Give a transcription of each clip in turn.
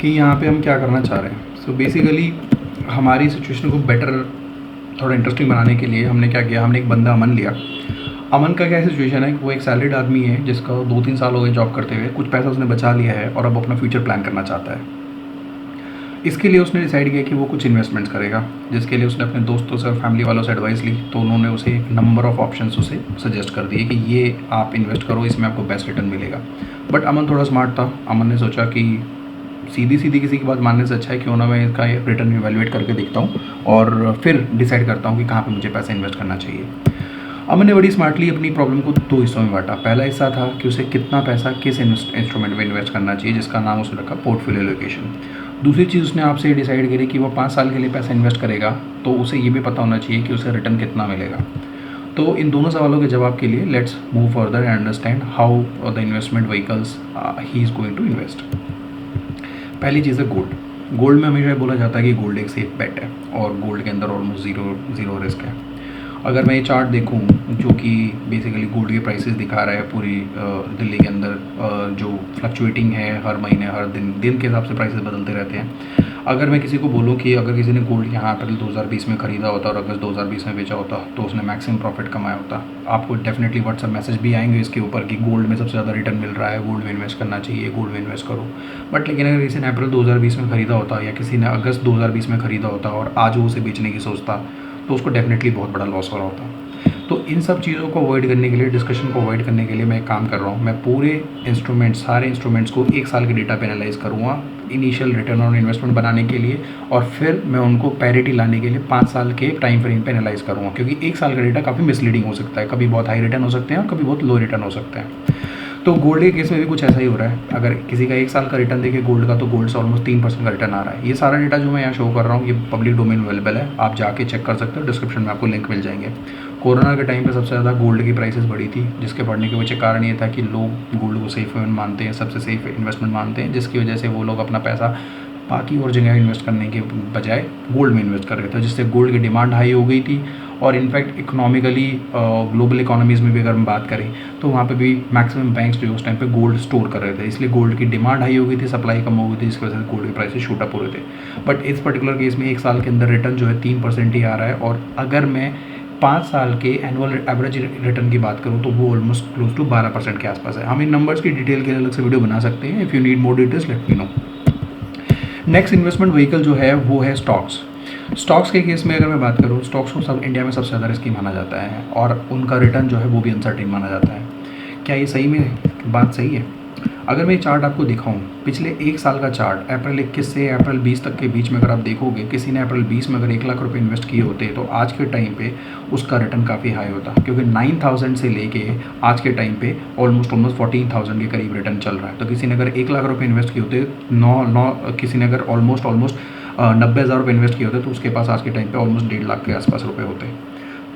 कि यहाँ पे हम क्या करना चाह रहे हैं। सो बेसिकली हमारी सिचुएशन को बेटर थोड़ा इंटरेस्टिंग बनाने के लिए हमने क्या किया, हमने एक बंदा अमन लिया। अमन का क्या सिचुएशन है कि वो एक सैलरीड आदमी है जिसका 2-3 साल हो गए जॉब करते हुए, कुछ पैसा उसने बचा लिया है और अब अपना फ्यूचर प्लान करना चाहता है। इसके लिए उसने डिसाइड किया कि वो कुछ इन्वेस्टमेंट्स करेगा, जिसके लिए उसने अपने दोस्तों से और फैमिली वालों से एडवाइस ली। तो उन्होंने उसे एक नंबर ऑफ ऑप्शंस उसे सजेस्ट कर दिए कि ये आप इन्वेस्ट करो, इसमें आपको बेस्ट रिटर्न मिलेगा। बट अमन थोड़ा स्मार्ट था। अमन ने सोचा कि सीधी सीधी किसी की बात मानने से अच्छा है क्यों ना मैं इसका रिटर्न इवेलुएट करके देखता हूँ और फिर डिसाइड करता हूँ कि कहाँ पे मुझे पैसा इन्वेस्ट करना चाहिए। अमन ने बड़ी स्मार्टली अपनी प्रॉब्लम को 2 हिस्सों में बांटा। पहला हिस्सा था कि उसे कितना पैसा किस इंस्ट्रूमेंट में इन्वेस्ट करना चाहिए, जिसका नाम उसने रखा पोर्टफोलियो एलोकेशन। दूसरी चीज़ उसने आपसे डिसाइड करी कि वो 5 साल के लिए पैसा इन्वेस्ट करेगा, तो उसे ये भी पता होना चाहिए कि उसे रिटर्न कितना मिलेगा। तो इन दोनों सवालों के जवाब के लिए let's move further and understand how the investment vehicles he is going to invest. पहली चीज़ है गोल्ड। गोल्ड में हमेशा बोला जाता है कि गोल्ड एक सेफ बेट है और गोल्ड के अंदर ऑलमोस्ट ज़ीरो रिस्क है। अगर मैं ये चार्ट देखूं जो कि बेसिकली गोल्ड के प्राइसेस दिखा रहा है पूरी दिल्ली के अंदर, जो फ्लक्चुएटिंग है हर महीने हर दिन के हिसाब से प्राइसेस बदलते रहते हैं। अगर मैं किसी को बोलूं कि अगर किसी ने गोल्ड यहाँ अप्रैल 2020 में ख़रीदा होता और अगस्त 2020 में बेचा होता तो उसने मैक्सिमम प्रॉफिट कमाया होता। आपको डेफिनेटली व्हाट्सएप मैसेज भी आएंगे इसके ऊपर कि गोल्ड में सबसे ज़्यादा रिटर्न मिल रहा है, गोल्ड में इन्वेस्ट करना चाहिए, गोल्ड में इन्वेस्ट करो। बट लेकिन अगर किसी ने अप्रैल 2020 में ख़रीदा होता या किसी ने अगस्त 2020 में ख़रीदा होता और आज वो उसे बेचने की सोचता तो उसको डेफिनेटली बहुत बड़ा लॉस हो रहा होता। तो इन सब चीज़ों को अवॉइड करने के लिए, डिस्कशन को अवॉइड करने के लिए मैं एक काम कर रहा हूँ। मैं पूरे सारे इंस्ट्रूमेंट्स को 1 साल के डेटा पे एनालाइज करूँगा इनिशियल रिटर्न ऑन इन्वेस्टमेंट बनाने के लिए, और फिर मैं उनको पैरिटी लाने के लिए 5 साल के टाइम फ्रेम पे एनालाइज करूँगा, क्योंकि 1 साल का डेटा काफ़ी मिसलीडिंग हो सकता है। कभी बहुत हाई रिटर्न हो सकते हैं और कभी बहुत लो रिटर्न हो सकते हैं। तो गोल्ड के केस में भी कुछ ऐसा ही हो रहा है। अगर किसी का 1 साल का रिटर्न देखे गोल्ड का, तो गोल्ड से ऑलमोस्ट 3% का रिटर्न आ रहा है। ये सारा डेटा जो मैं यहाँ शो कर रहा हूँ ये पब्लिक डोमेन अवेलेबल है, आप जाके चेक कर सकते हो, डिस्क्रिप्शन में आपको लिंक मिल जाएंगे। कोरोना के टाइम पे सबसे ज़्यादा गोल्ड की प्राइसेस बढ़ी थी, जिसके बढ़ने के पीछे कारण ये था कि लोग गोल्ड को सेफ मानते हैं, सबसे सेफ इन्वेस्टमेंट मानते हैं, जिसकी वजह से वो लोग अपना पैसा बाकी और जगह इन्वेस्ट करने के बजाय गोल्ड में इन्वेस्ट कर रहे थे, जिससे गोल्ड की डिमांड हाई हो गई थी। और इनफैक्ट इकोनॉमिकली ग्लोबल इकोनॉमीज़ में भी अगर हम बात करें तो वहाँ पे भी मैक्सिमम बैंक्स जो उस टाइम पे गोल्ड स्टोर कर रहे थे, इसलिए गोल्ड की डिमांड हाई हो गई थी, सप्लाई कम हो गई थी, जिसकी वजह से गोल्ड के प्राइसेस शूट अप हो रहे थे। बट इस पर्टिकुलर केस में 1 साल के अंदर रिटर्न जो है 3% ही आ रहा है, और अगर मैं 5 साल के एनुअल एवरेज रिटर्न की बात करूँ तो वो ऑलमोस्ट क्लोज टू 12% के आसपास है। हम इन नंबर्स की डिटेल के लिए अलग से वीडियो बना सकते हैं। If you need more details let me know. Next investment vehicle जो है वो है स्टॉक्स। स्टॉक्स के केस में अगर मैं बात करूँ, स्टॉक्स को सब इंडिया में सबसे ज़्यादा रिस्की माना जाता है और उनका रिटर्न जो है वो भी अनसर्टेन माना जाता है। क्या ये सही में बात सही है? अगर मैं चार्ट आपको दिखाऊं, पिछले 1 साल का चार्ट अप्रैल 21 से अप्रैल 20 तक के बीच में अगर आप देखोगे, किसी ने अप्रैल 20 में अगर 1 लाख रुपए इन्वेस्ट किए होते तो आज के टाइम पे उसका रिटर्न काफ़ी हाई होता, क्योंकि 9,000 से लेके आज के टाइम पे ऑलमोस्ट 14,000 के करीब रिटर्न चल रहा है। तो किसी ने अगर 1 लाख रुपये इन्वेस्ट किए होते किसी ने अगर ऑलमोस्ट 90,000 रुपये इन्वेस्ट किए होते तो उसके पास आज के टाइम पे ऑलमोस्ट 1.5 लाख के आसपास रुपये होते।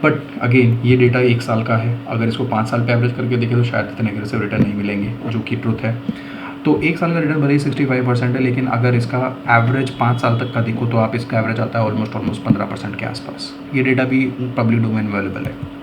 बट अगेन ये डेटा 1 साल का है, अगर इसको 5 साल पे एवरेज करके देखें तो शायद इतने एग्रेसिव रिटर्न नहीं मिलेंगे, जो कि ट्रुथ है। तो 1 साल का रिटर्न भले ही 65% है, लेकिन अगर इसका एवरेज 5 साल तक का देखो तो आप इसका एवरेज आता है ऑलमोस्ट 15% के आसपास। ये डेटा भी पब्लिक डोमेन में अवेलेबल है।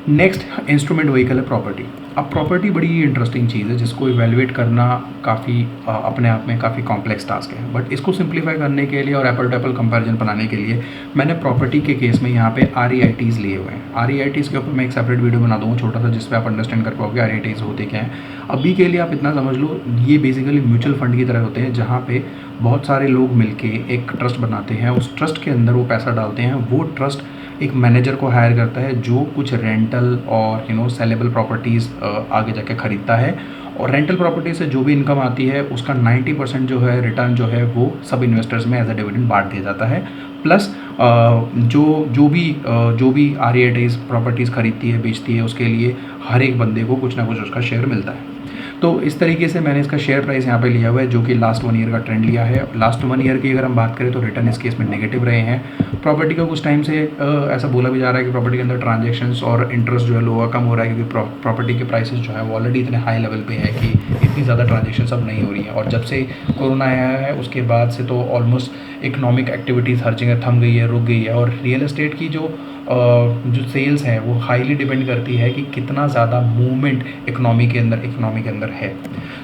नेक्स्ट इंस्ट्रूमेंट व्हीकल है प्रॉपर्टी। अब प्रॉपर्टी बड़ी इंटरेस्टिंग चीज़ है जिसको इवेलुएट करना काफ़ी अपने आप में काफ़ी कॉम्प्लेक्स टास्क है। बट इसको सिंप्लीफाई करने के लिए और एप्पल टू एप्पल कंपैरिजन बनाने के लिए मैंने प्रॉपर्टी के केस में यहाँ पे REITs लिए हुए हैं। REITs के ऊपर मैं एक सेपरेट वीडियो बना दूँगा छोटा सा, जिसपे आप अंडरस्टैंड कर पाओगे REITs होते क्या हैं। अभी के लिए आप इतना समझ लो, ये बेसिकली म्यूचुअल फंड की तरह होते हैं, जहाँ पे बहुत सारे लोग मिलके एक ट्रस्ट बनाते हैं, उस ट्रस्ट के अंदर वो पैसा डालते हैं। वो ट्रस्ट एक मैनेजर को हायर करता है जो कुछ रेंटल और सेलेबल प्रॉपर्टीज़ आगे जाके ख़रीदता है, और रेंटल प्रॉपर्टी से जो भी इनकम आती है उसका 90% जो है रिटर्न जो है वो सब इन्वेस्टर्स में एज अ डिविडेंड बांट दिया जाता है। प्लस जो भी REITs प्रॉपर्टीज़ खरीदती है बेचती है उसके लिए हर एक बंदे को कुछ ना कुछ उसका शेयर मिलता है। तो इस तरीके से मैंने इसका शेयर प्राइस यहाँ पे लिया हुआ है, जो कि लास्ट 1 ईयर का ट्रेंड लिया है। लास्ट 1 ईयर की अगर हम बात करें तो रिटर्न इस केस में नेगेटिव रहे हैं। प्रॉपर्टी का कुछ टाइम से ऐसा बोला भी जा रहा है कि प्रॉपर्टी के अंदर ट्रांजेक्शन्स और इंटरेस्ट जो है लोअर कम हो रहा है, क्योंकि प्रॉपर्टी के प्राइसेस जो है वो ऑलरेडी इतने हाई लेवल पे है कि इतनी ज़्यादा ट्रांजेक्शन्स अब नहीं हो रही हैं। और जब से कोरोना आया है उसके बाद से तो ऑलमोस्ट इकोनॉमिक एक्टिविटीज़ हर जगह थम गई है, रुक गई है, और रियल एस्टेट की जो जो सेल्स है वो हाईली डिपेंड करती है कि कितना ज़्यादा मूवमेंट इकोनॉमी के अंदर है।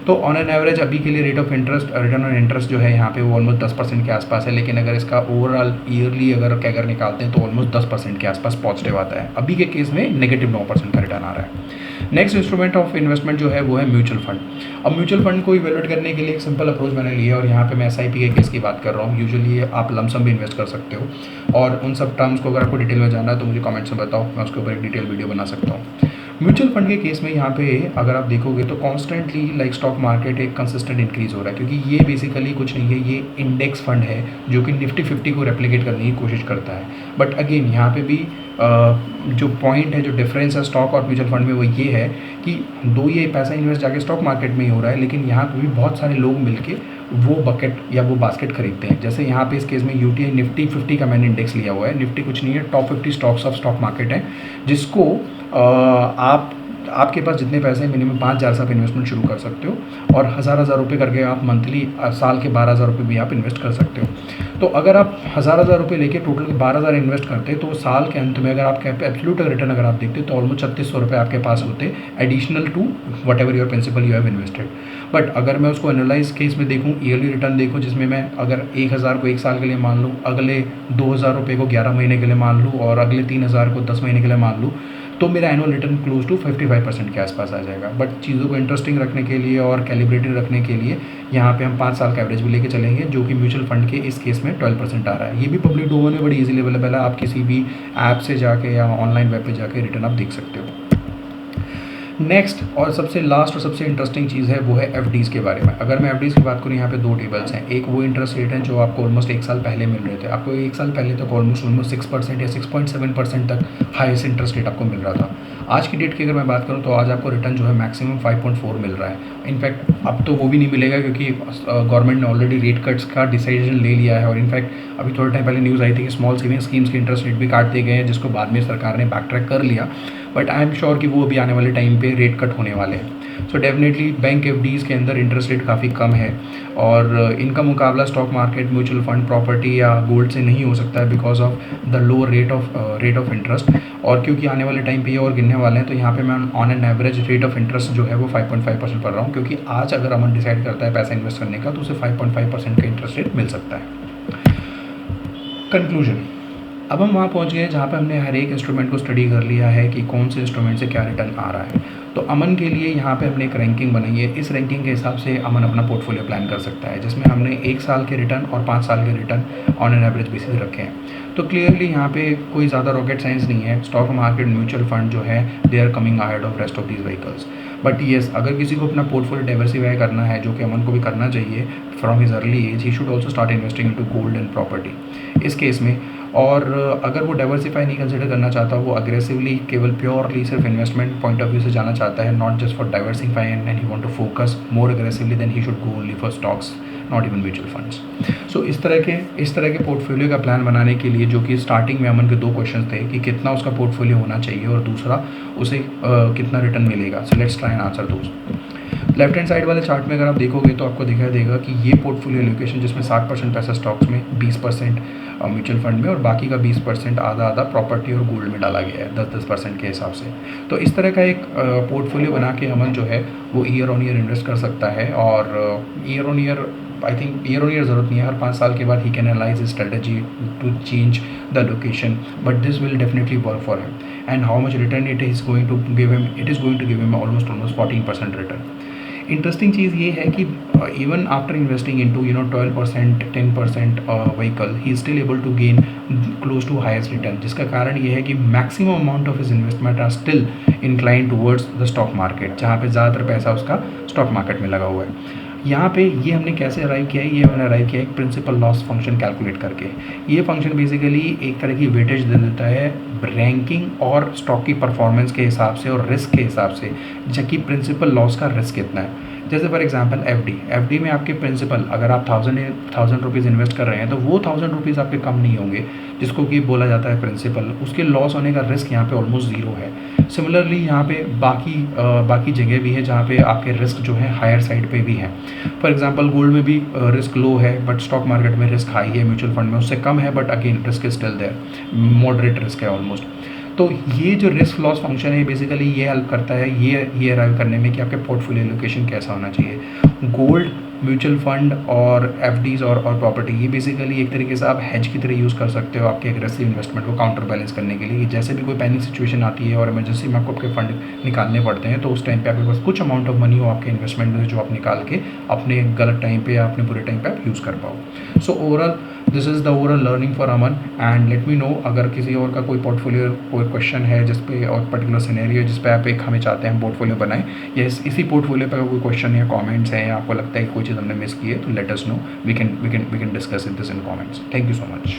तो ऑन एन एवरेज अभी के लिए rate of interest, return on interest जो है यहाँ पे वो ऑलमोस्ट 10% के आसपास है, लेकिन अगर इसका ओवरऑल ईयरली अगर कैगर निकालते हैं तो ऑलमोस्ट 10% के आसपास पॉजिटिव आता है। अभी के केस में नेगेटिव 9% का रिटर्न आ रहा है। नेक्स्ट इंस्ट्रूमेंट ऑफ इन्वेस्टमेंट जो है वो है म्यूचुअल फंड। अब म्यूचुअल फंड को इवेल्युएट करने के लिए एक सिंपल अप्रोच मैंने लिया, और यहाँ पे मैं SIP के केस की बात कर रहा हूँ। यूजुअली आप लमसम भी इन्वेस्ट कर सकते हो, और उन सब टर्म्स को अगर आपको डिटेल में जानना है तो मुझे कमेंट्स में बताओ, मैं उसके ऊपर एक डिटेल वीडियो बना सकता हूँ। म्यूचुअल फंड के केस में यहाँ पे अगर आप देखोगे तो कॉन्स्टेंटली लाइक स्टॉक मार्केट एक कंसिस्टेंट इंक्रीज हो रहा है, क्योंकि ये बेसिकली कुछ नहीं है, ये इंडेक्स फंड है जो कि निफ्टी 50 को रेप्लिकेट करने की कोशिश करता है। बट अगेन यहाँ पे भी जो पॉइंट है, जो डिफरेंस है स्टॉक और म्यूचुअल फंड में, वो ये है कि दो ये पैसा इन्वेस्ट जाके स्टॉक मार्केट में ही हो रहा है, लेकिन यहाँ पे भी बहुत सारे लोग मिलके वो बकेट या वो बास्केट खरीदते हैं। जैसे यहाँ पे इस केस में UTI निफ्टी 50 का मैंने इंडेक्स लिया हुआ है। निफ्टी कुछ नहीं है, top 50 stocks of stock market है, जिसको आपके पास जितने पैसे हैं मिनिमम 5,000 से आप इन्वेस्टमेंट शुरू कर सकते हो, और हज़ार रुपये करके आप मंथली साल के 12,000 रुपये भी आप इन्वेस्ट कर सकते हो। तो अगर आप हज़ार रुपये लेके टोटल 12,000 इन्वेस्ट करते तो साल के अंत में अगर आप एब्सोल्यूट रिटर्न अगर आप देखते तो ऑलमोस्ट 3600 रुपये आपके पास होते, additional to whatever your principal you have invested. But अगर मैं उसको एनालाइज केस में देखूँ, ईयरली रिटर्न देखूँ, जिसमें मैं अगर 1,000 को 1 साल के लिए मान लूँ, अगले 2,000 रुपये को 11 महीने के लिए मान लूँ, और अगले 3,000 को 10 महीने के लिए मान लूँ, तो मेरा एनुअल रिटर्न क्लोज टू 55% के आसपास आ जाएगा। बट चीज़ों को इंटरेस्टिंग रखने के लिए और कैलिब्रेटेड रखने के लिए यहाँ पे हम 5 साल का एवरेज भी लेके चलेंगे, जो कि म्यूचुअल फंड के इस केस में 12% आ रहा है। ये भी पब्लिक डोमेन में बड़ी इजीली अवेलेबल है, आप किसी भी ऐप से जाके या ऑनलाइन वेब पे जाके रिटर्न आप देख सकते हो। नेक्स्ट और सबसे लास्ट और सबसे इंटरेस्टिंग चीज़ है वो है FDs के बारे में। अगर मैं FDs की बात करूँ, यहाँ पे 2 टेबल्स हैं। एक वो इंटरेस्ट रेट है जो आपको ऑलमोस्ट 1 साल पहले मिल रहे थे, आपको 1 साल पहले तक ऑलमोस्ट 6% या 6.7% तक हाईएस्ट इंटरेस्ट रेट आपको मिल रहा था। आज की डेट की अगर मैं बात करूँ तो आज आपको रिटर्न जो है मैक्सिमम 5.4 मिल रहा है। इनफैक्ट अब तो वो भी नहीं मिलेगा, क्योंकि गवर्नमेंट ने ऑलरेडी रेट कट्स का डिसीजन ले लिया है, और इनफैक्ट अभी थोड़े टाइम पहले न्यूज़ आई थी कि स्मॉल सेविंग स्कीम्स के इंटरेस्ट रेट भी काट दिए गए हैं, जिसको बाद में सरकार ने बैक ट्रैक कर लिया। बट आई एम श्योर कि वो अभी आने वाले टाइम पे रेट कट होने वाले हैं। सो डेफिनेटली बैंक FDs के अंदर इंटरेस्ट रेट काफ़ी कम है, और इनका मुकाबला stock market, mutual fund, property या गोल्ड से नहीं हो सकता है, because of the low rate of interest. और क्योंकि आने वाले टाइम पे ये और गिरने वाले हैं, तो यहाँ पे मैं on an average rate of interest जो है वो 5.5% पढ़ रहा हूँ, क्योंकि आज अगर अमन डिसाइड करता है पैसा इन्वेस्ट करने का तो उसे 5.5% का इंटरेस्ट रेट मिल सकता है। कंक्लूजन, अब हम वहाँ पहुँच गए जहाँ पे हमने हर एक इंस्ट्रूमेंट को स्टडी कर लिया है कि कौन से इंस्ट्रूमेंट से क्या रिटर्न आ रहा है। तो अमन के लिए यहाँ पे हमने एक रैंकिंग बनाई है। इस रैंकिंग के हिसाब से अमन अपना पोर्टफोलियो प्लान कर सकता है, जिसमें हमने 1 साल के रिटर्न और 5 साल के return on an average basis रखे हैं। तो क्लियरली यहाँ पे कोई ज़्यादा रॉकेट साइंस नहीं है। स्टॉक मार्केट, म्यूचुअल फंड जो है they are coming ahead of rest of these vehicles. But yes, अगर किसी को अपना पोर्टफोलियो डाइवर्सिफाई करना है, जो कि अमन को भी करना चाहिए from his early age, he should also start investing into gold and property इस केस में। और अगर वो डाइवर्सिफाई नहीं कंसिडर करना चाहता, वो अग्रेसिवली केवल प्योरली सिर्फ इन्वेस्टमेंट पॉइंट ऑफ व्यू से जाना चाहता है, not just for diversify and he want to focus more aggressively, then he should go only for stocks, not even mutual funds. So इस तरह के पोर्टफोलियो का प्लान बनाने के लिए, जो कि स्टार्टिंग में अमन के 2 क्वेश्चन थे कि कितना उसका पोर्टफोलियो होना चाहिए और दूसरा उसे कितना रिटर्न मिलेगा। So let's try and answer those. Left hand side वाले चार्ट में अगर आप देखोगे तो आपको दिखाई देगा कि ये पोर्टफोलियो एलोकेशन, जिसमें 60% पैसा स्टॉक्स में, 20% म्यूचुअल फंड में, और बाकी का 20% आधा प्रॉपर्टी और गोल्ड में डाला गया है 10% के हिसाब से। तो इस तरह का एक पोर्टफोलियो बना के अमन जो है वो ईयर ऑन ईयर इन्वेस्ट कर सकता है। और ईयर ऑन ईयर ज़रूरत नहीं है, हर 5 साल के बाद he can analyse his strategy to change the location, but this will definitely work for him. And how much return it is going to give him almost 14% return. Interesting चीज़ ये है कि even after investing into 12%, 10% vehicle, he is still able to gain close to highest return, जिसका कारण ये है कि maximum amount of his investment are still incline towards the stock market, जहाँ पे ज़्यादातर पैसा उसका स्टॉक मार्केट में लगा हुआ है। यहाँ पे ये हमने कैसे अराइव किया है, ये हमने अराइव किया है एक प्रिंसिपल लॉस फंक्शन कैलकुलेट करके। ये फंक्शन बेसिकली एक तरह की वेटेज दे देता है रैंकिंग और स्टॉक की परफॉर्मेंस के हिसाब से और रिस्क के हिसाब से, जबकि प्रिंसिपल लॉस का रिस्क कितना है। जैसे फॉर एग्जांपल एफडी में आपके प्रिंसिपल, अगर आप 1000 रुपीज़ इन्वेस्ट कर रहे हैं तो वो 1000 रुपीज़ आपके कम नहीं होंगे, जिसको कि बोला जाता है प्रिंसिपल। उसके लॉस होने का रिस्क यहाँ पे ऑलमोस्ट 0 है। सिमिलरली यहाँ पे बाकी जगह भी है जहाँ पे आपके रिस्क जो है हायर साइड पे भी है। फॉर एग्जांपल गोल्ड में भी रिस्क लो है बट स्टॉक मार्केट में रिस्क हाई है, म्यूचुअल फंड में उससे कम है but again risk is still there, moderate risk है ऑलमोस्ट। तो ये जो रिस्क लॉस फंक्शन है बेसिकली ये हेल्प करता है ये अराइव करने में कि आपके पोर्टफोलियो एलोकेशन कैसा होना चाहिए। गोल्ड, म्यूचुअल फंड और एफडीज और प्रॉपर्टी, ये बेसिकली एक तरीके से आप हेज की तरह यूज़ कर सकते हो आपके एग्रेसिव इन्वेस्टमेंट को काउंटर बैलेंस करने के लिए कि जैसे भी कोई पैनिक सिचुएशन आती है और इमरजेंसी में आपको आपके फंड निकालने पड़ते हैं तो उस टाइम पे आपके पास कुछ अमाउंट ऑफ मनी हो आपके इन्वेस्टमेंट में जो आप निकाल के अपने गलत टाइम पे या अपने बुरे टाइम पे आप यूज़ कर पाओ। So overall this is the overall learning for Aman and let me know अगर किसी और का कोई पोर्टफोलियो कोई क्वेश्चन है जिस पे और पर्टिकुलर सिनेरियो जिस पे आप एक हमें चाहते हैं पोर्टफोलियो बनाएं या इसी पोर्टफोलियो पर कोई क्वेश्चन या कमेंट्स हैं या आपको लगता है कि कोई चीज़ हमने मिस की है तो let us know, we can discuss it this in comments. Thank you so much.